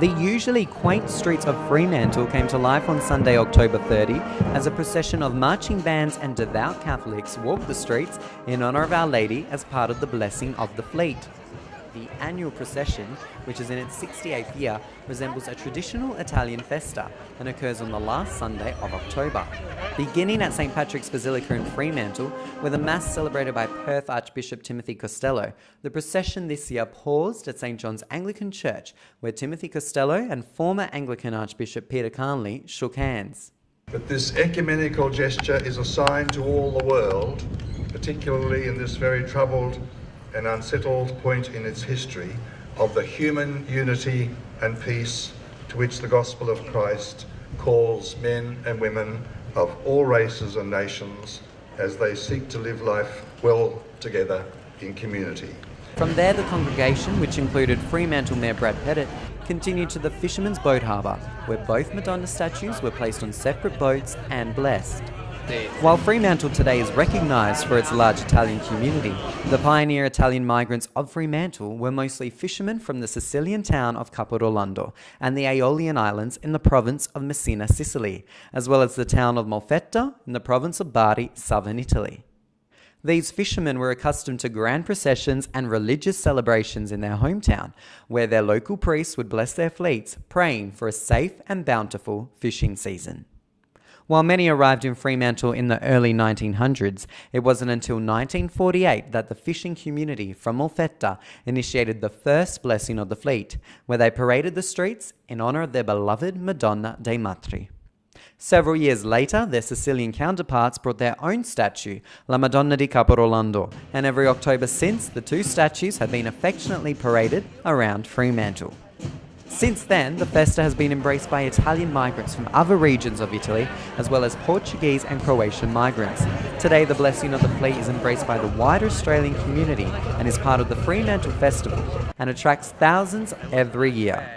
The usually quaint streets of Fremantle came to life on Sunday, October 30, as a procession of marching bands and devout Catholics walked the streets in honour of Our Lady as part of the Blessing of the Fleet. The annual procession, which is in its 68th year, resembles a traditional Italian festa and occurs on the last Sunday of October. Beginning at St. Patrick's Basilica in Fremantle, with a Mass celebrated by Perth Archbishop Timothy Costelloe, the procession this year paused at St. John's Anglican Church, where Timothy Costelloe and former Anglican Archbishop Peter Carnley shook hands. But this ecumenical gesture is a sign to all the world, particularly in this very troubled an unsettled point in its history, of the human unity and peace to which the gospel of Christ calls men and women of all races and nations as they seek to live life well together in community. From there, the congregation, which included Fremantle Mayor Brad Pettit, continued to the Fisherman's Boat Harbour, where both Madonna statues were placed on separate boats and blessed. While Fremantle today is recognised for its large Italian community, the pioneer Italian migrants of Fremantle were mostly fishermen from the Sicilian town of Caporolando and the Aeolian Islands in the province of Messina, Sicily, as well as the town of Molfetta in the province of Bari, southern Italy. These fishermen were accustomed to grand processions and religious celebrations in their hometown, where their local priests would bless their fleets, praying for a safe and bountiful fishing season. While many arrived in Fremantle in the early 1900s, it wasn't until 1948 that the fishing community from Molfetta initiated the first blessing of the fleet, where they paraded the streets in honour of their beloved Madonna dei Matri. Several years later, their Sicilian counterparts brought their own statue, La Madonna di Caporolando, and every October since, the two statues have been affectionately paraded around Fremantle. Since then, the festa has been embraced by Italian migrants from other regions of Italy, as well as Portuguese and Croatian migrants. Today, the Blessing of the Fleet is embraced by the wider Australian community and is part of the Fremantle Festival and attracts thousands every year.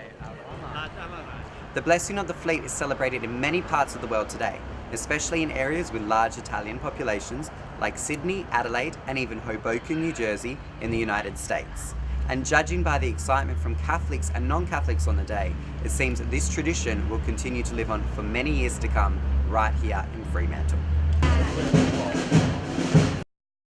The Blessing of the Fleet is celebrated in many parts of the world today, especially in areas with large Italian populations like Sydney, Adelaide, and even Hoboken, New Jersey in the United States. And judging by the excitement from Catholics and non-Catholics on the day, it seems that this tradition will continue to live on for many years to come right here in Fremantle.